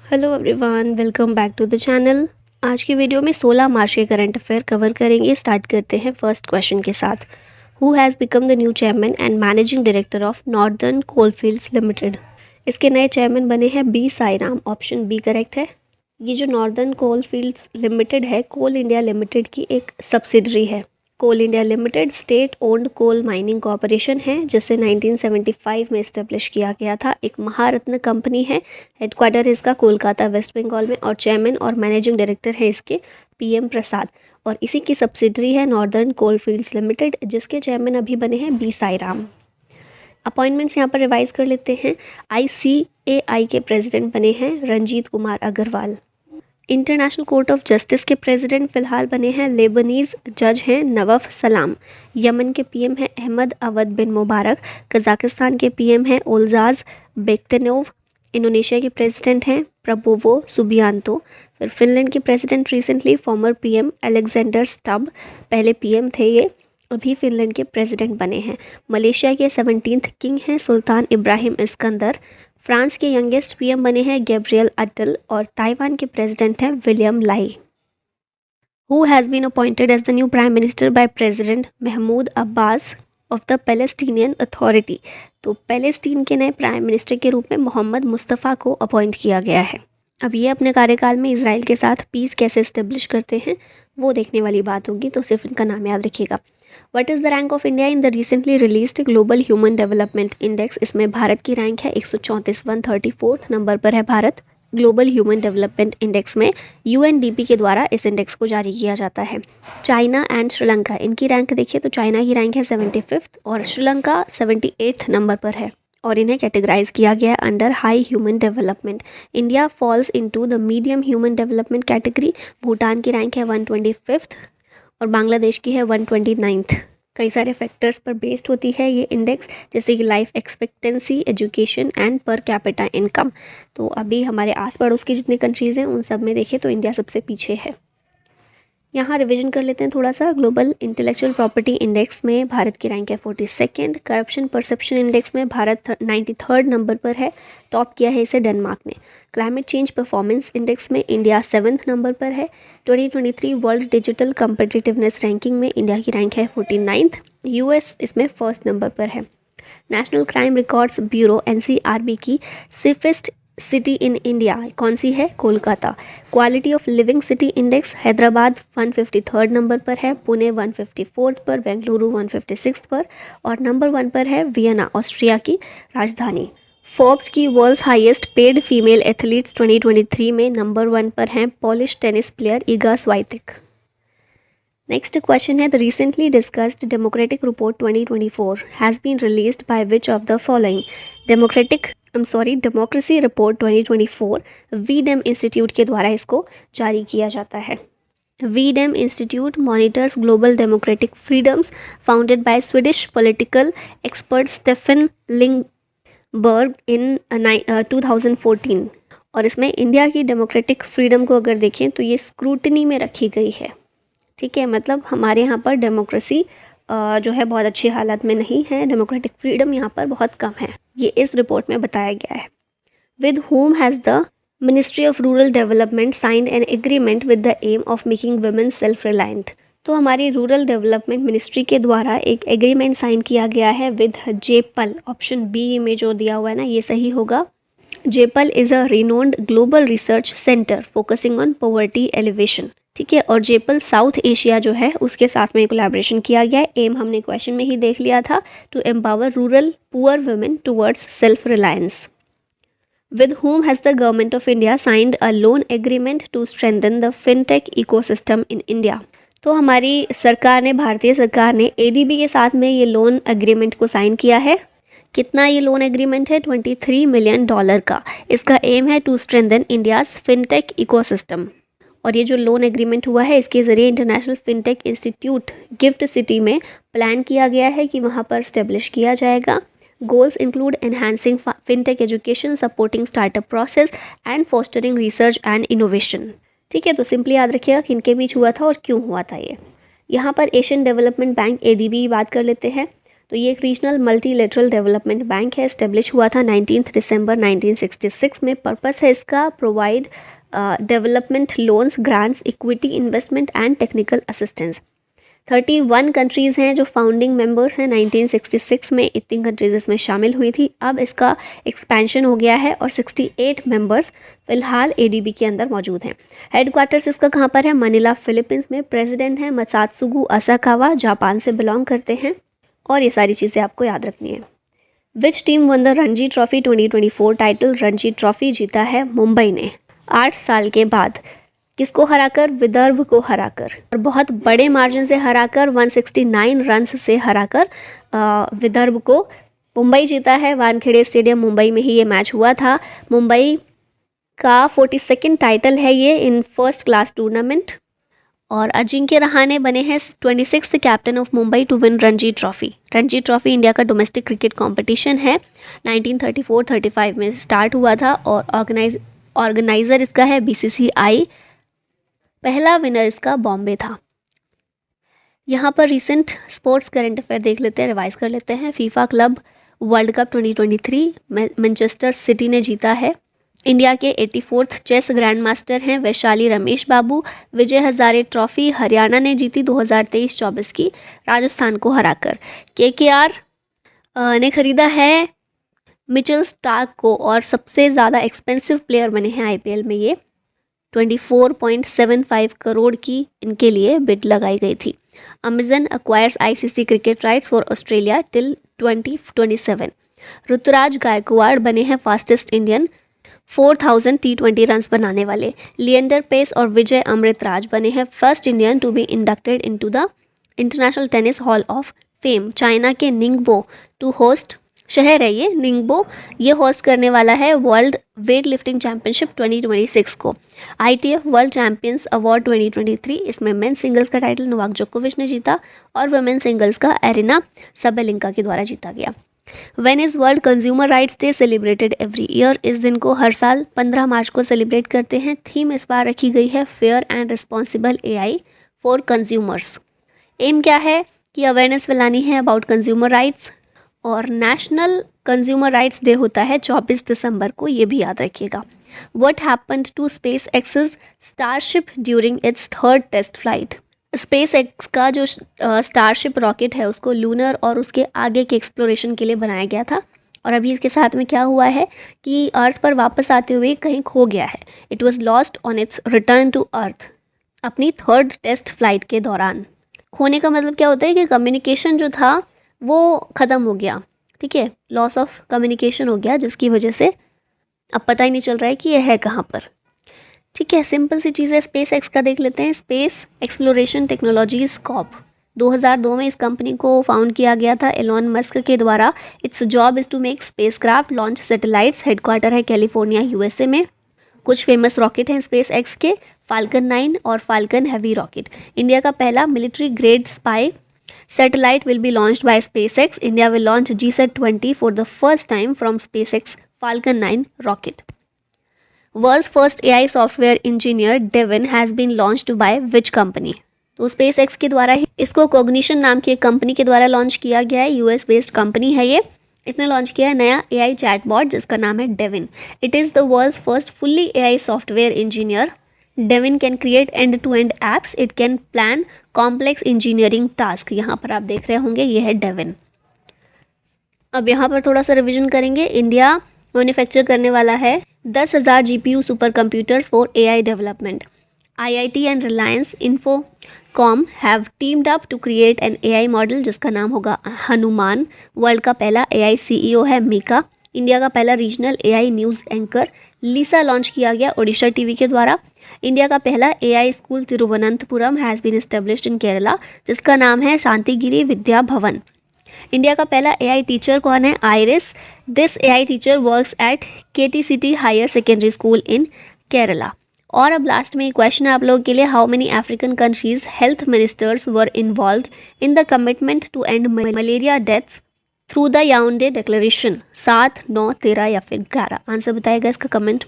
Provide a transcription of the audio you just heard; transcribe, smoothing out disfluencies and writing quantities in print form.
Hello everyone, welcome back to the channel. आज की video में 16 मार्च के करंट अफेयर कवर करेंगे। स्टार्ट करते हैं फर्स्ट क्वेश्चन के साथ। Who has become the new chairman and managing director of northern coalfields limited. इसके नए चेयरमैन बने हैं B Sairam. Option B correct है। ये जो नॉर्दर्न कोलफील्ड्स लिमिटेड है, कोल इंडिया लिमिटेड की एक सब्सिडरी है। Coal India Limited state owned coal mining corporation है, जिसे 1975 में इस्टेब्लिश किया गया था। एक महारत्न कंपनी है। हेडक्वार्टर इसका कोलकाता वेस्ट बंगाल में और चेयरमैन और मैनेजिंग डायरेक्टर है इसके पीएम प्रसाद। और इसी की सब्सिडरी है नॉर्दर्न कोलफील्ड्स लिमिटेड, जिसके चेयरमैन अभी बने हैं बी साईराम। अपॉइंटमेंट्स यहाँ पर रिवाइज कर लेते हैं। ICAI के प्रेसिडेंट बने हैं Ranjit Kumar Agarwal. International court of justice के प्रेसिडेंट फिलहाल बने हैं लेबनीज जज हैं नवफ सलाम। यमन के पीएम हैं अहमद अवद बिन मुबारक। कजाकिस्तान के पीएम हैं ओल्जाज बेक्तनोव। इंडोनेशिया के प्रेसिडेंट हैं प्रबोवो सुबियांतो। फिर फिनलैंड के president recently former PM Alexander Stubb, पहले पीएम थे ये, अभी फिनलैंड के प्रेसिडेंट बने हैं। मलेशिया के 17th किंग हैं सुल्तान इब्राहिम इस्कंदर। फ्रांस के यंगेस्ट पीएम बने हैं गैब्रियल अटल और ताइवान के प्रेसिडेंट हैं William Lai. Who has been appointed as the new prime minister by president Mahmoud Abbas of the Palestinian authority. तो Palestine के नए प्राइम मिनिस्टर के रूप में मोहम्मद मुस्तफ़ा को अपॉइंट किया गया है। अब ये अपने कार्यकाल में इसराइल के साथ पीस कैसे इस्टेब्लिश करते हैं वो देखने वाली बात होगी, तो सिर्फ इनका नाम याद रखिएगा। What is the rank of India in the recently released global human development index. इसमें भारत की रैंक है 134, 134 नंबर पर है Bharat. Global human development index में UNDP के द्वारा इस इंडेक्स को जारी किया जाता है। चाइना एंड श्रीलंका, इनकी रैंक देखिए तो चाइना की रैंक है 75th और श्रीलंका 78th नंबर पर है और इन्हें कैटेगराइज किया गया है under high human development. India falls into the medium human development category. Bhutan की रैंक है 125th और बांग्लादेश की है 129th। कई सारे फैक्टर्स पर बेस्ड होती है ये इंडेक्स, जैसे कि life expectancy, education and per capita income. तो अभी हमारे आस पड़ोस की जितनी कंट्रीज़ हैं उन सब में देखें तो इंडिया सबसे पीछे है। यहाँ रिवीजन कर लेते हैं थोड़ा सा। ग्लोबल इंटेलेक्चुअल प्रॉपर्टी इंडेक्स में भारत की रैंक है 42nd। करप्शन परसेप्शन इंडेक्स में भारत 93rd नंबर पर है। टॉप किया है इसे डेनमार्क ने। क्लाइमेट चेंज परफॉर्मेंस इंडेक्स में इंडिया 7th नंबर पर है। 2023 वर्ल्ड डिजिटल कम्पिटिटिवनेस रैंकिंग में इंडिया की रैंक है 49th। US इसमें 1st नंबर पर है। National crime records bureau NCRB की सेफेस्ट सिटी इन इंडिया कौन सी है? Kolkata. Quality of living city index Hyderabad 153rd number पर है, पुणे 154th पर, बेंगलुरु 156th पर और नंबर 1 पर है वियना, ऑस्ट्रिया की राजधानी। फोर्ब्स की world's highest paid female athletes 2023 में नंबर 1 पर हैं Polish tennis player Iga Swiatek. Next question है, the recently discussed democratic report 2024 has been released by which of the following. Democracy report 2024 V-Dem institute के द्वारा इसको जारी किया जाता है। V-Dem institute monitors global democratic freedoms founded by Swedish political expert Staffan Lindberg in 2014। और इसमें India की डेमोक्रेटिक फ्रीडम को अगर देखें तो ये स्क्रूटनी में रखी गई है। ठीक है, मतलब हमारे यहाँ पर डेमोक्रेसी जो है बहुत अच्छी हालत में नहीं है, डेमोक्रेटिक फ्रीडम यहाँ पर बहुत कम है, ये इस रिपोर्ट में बताया गया है। With whom has the ministry of rural development signed an agreement with the aim of making women self reliant. तो हमारी रूरल डेवलपमेंट मिनिस्ट्री के द्वारा एक एग्रीमेंट साइन किया गया है विद जेपल। ऑप्शन बी में जो दिया हुआ है ना, ये सही होगा। J-PAL is a renowned global research centre focusing on poverty alleviation. ठीक है, और जेपल साउथ एशिया जो है उसके साथ में कोलैबोरेशन किया गया है। एम हमने क्वेश्चन में ही देख लिया था, to empower rural poor women towards self reliance. With whom has the government of India signed a loan agreement to strengthen the fintech ecosystem in India. तो हमारी सरकार ने, भारतीय सरकार ने ADB के साथ में ये लोन एग्रीमेंट को साइन किया है। कितना ये लोन एग्रीमेंट है? $23 मिलियन का। इसका एम है to strengthen India's fintech ecosystem. और ये जो लोन एग्रीमेंट हुआ है इसके ज़रिए international fintech institute gift city में प्लान किया गया है कि वहाँ पर स्टेब्लिश किया जाएगा। Goals include enhancing fintech education, supporting startup process and fostering research and innovation. ठीक है, तो सिंपली याद रखिएगा कि इनके बीच हुआ था और क्यों हुआ था ये। यहाँ पर एशियन डेवलपमेंट बैंक ADB की बात कर लेते हैं। तो ये एक रीजनल मल्टीलेटरल डेवलपमेंट बैंक है, इस्टेब्लिश हुआ था 19 दिसंबर 1966 में। पर्पस है इसका provide development loans, grants, equity investment and technical assistance. 31 countries हैं जो फाउंडिंग मेंबर्स हैं। 1966 में इतनी कंट्रीज़ इसमें शामिल हुई थी। अब इसका एक्सपेंशन हो गया है और 68 मेंबर्स फिलहाल एडीबी के अंदर मौजूद हैं। हेडक्वार्टर्स इसका कहाँ पर है? मनीला, फिलीपींस में। प्रेसिडेंट हैं मसात्सुगु असाकावा, जापान से बिलोंग करते हैं। और ये सारी चीज़ें आपको याद रखनी है। Which team one the Ranji trophy 2024 title? Ranji trophy जीता है मुंबई ने 8 साल के बाद। किसको हराकर? विदर्भ को हराकर, और बहुत बड़े मार्जिन से हराकर, 169 रन्स से हराकर विदर्भ को मुंबई जीता है। वानखेड़े स्टेडियम मुंबई में ही ये मैच हुआ था। मुंबई का 42nd टाइटल है ये इन फर्स्ट क्लास टूर्नामेंट। और अजिंक्य रहाणे बने हैं 26th captain of Mumbai to win Ranji trophy. Ranji trophy India का डोमेस्टिक क्रिकेट कंपटीशन है। 1934-35 में स्टार्ट हुआ था और ऑर्गेनाइजर इसका है बीसीसीआई। पहला विनर इसका बॉम्बे था। यहाँ पर रिसेंट स्पोर्ट्स करंट अफेयर देख लेते हैं, रिवाइज कर लेते हैं। FIFA club world cup 2023 Manchester city ने जीता है। इंडिया के 84th चेस ग्रैंड मास्टर हैं वैशाली रमेश बाबू। विजय हजारे ट्रॉफी हरियाणा ने जीती 2023-24 की, राजस्थान को हराकर। केकेआर ने खरीदा है मिचेल स्टार्क को और सबसे ज़्यादा एक्सपेंसिव प्लेयर बने हैं आईपीएल में ये। 24.75 करोड़ की इनके लिए बिड लगाई गई थी। Amazon acquires ICC cricket rights for Australia till 2027। Ruturaj Gaikwad बने हैं फास्टेस्ट इंडियन 4000 T20 रन्स बनाने वाले। लिएंडर पेस और विजय अमृतराज बने हैं first Indian to be inducted into the international tennis hall of fame. China के निंगबो टू होस्ट शहर है ये निंगबो, ये होस्ट करने वाला है वर्ल्ड वेट लिफ्टिंग चैंपियनशिप 2026 को। आईटीएफ वर्ल्ड चैंपियंस अवार्ड 2023, इसमें मेन सिंगल्स का टाइटल नोवाक जोकोविच ने जीता और वुमेन सिंगल्स का एरिना सबेलिंका के द्वारा जीता गया। When is world consumer rights day celebrated every year? इस दिन को हर साल 15 मार्च को सेलिब्रेट करते हैं। थीम इस बार रखी गई है fair and responsible AI for consumers. Aim क्या है कि अवेयरनेस फैलानी है अबाउट कंज्यूमर राइट्स। और नेशनल कंज्यूमर राइट्स डे होता है 24 दिसंबर को, ये भी याद रखिएगा। What happened to SpaceX's starship during its 3rd test flight? SpaceX का जो स्टारशिप रॉकेट है उसको लूनर और उसके आगे के एक्सप्लोरेशन के लिए बनाया गया था और अभी इसके साथ में क्या हुआ है कि अर्थ पर वापस आते हुए कहीं खो गया है। It was lost on its return to earth अपनी 3rd टेस्ट फ्लाइट के दौरान। खोने का मतलब क्या होता है कि कम्युनिकेशन जो था वो ख़त्म हो गया, ठीक है, लॉस ऑफ कम्युनिकेशन हो गया, जिसकी वजह से अब पता ही नहीं चल रहा है कि यह है कहाँ पर। ठीक है, सिंपल सी चीज़ है। स्पेस एक्स का देख लेते हैं। स्पेस एक्सप्लोरेशन टेक्नोलॉजीज कॉर्प 2002 में इस कंपनी को फाउंड किया गया था एलोन मस्क के द्वारा। Its job is to make spacecraft launch satellites. Headquarter है कैलिफोर्निया यूएसए में। कुछ फेमस रॉकेट हैं स्पेस एक्स के, फाल्कन 9 और फाल्कन हैवी रॉकेट। इंडिया का पहला military grade spy satellite will be launched by SpaceX. India will launch GSAT-20 for the first time from SpaceX Falcon 9 rocket. World's first AI software engineer Devin has been launched by which company? तो SpaceX के द्वारा ही इसको Cognition नाम की एक company के द्वारा launch किया गया है। यूएस बेस्ड कंपनी है ये। इसने लॉन्च किया है नया AI चैटबॉट जिसका नाम है Devin. It is the world's first fully AI software engineer. Devin can create end-to-end apps. It can plan complex engineering task. यहाँ पर आप देख रहे होंगे ये है Devin. अब यहाँ पर थोड़ा सा रिवीजन करेंगे। इंडिया मैन्युफैक्चर करने वाला है 10,000 GPU super computers for AI development. IIT and Reliance Infocomm have teamed up to create an AI model जिसका नाम होगा हनुमान। वर्ल्ड का पहला AI CEO है मीका। इंडिया का पहला regional AI news anchor Lisa launch किया गया ओडिशा टीवी के द्वारा। इंडिया का पहला AI school Thiruvananthapuram has been established in Kerala जिसका नाम है शांतिगिरी विद्या भवन। इंडिया का पहला AI टीचर कौन है? Iris. This AI teacher works at KTCT higher secondary school in Kerala. और अब लास्ट में क्वेश्चन है आप लोगों के लिए, how many African countries health ministers were involved in the commitment to end malaria deaths through the Yaounde declaration? 7, 9, 13 या फिर 11? आंसर बताएगा इसका कमेंट में।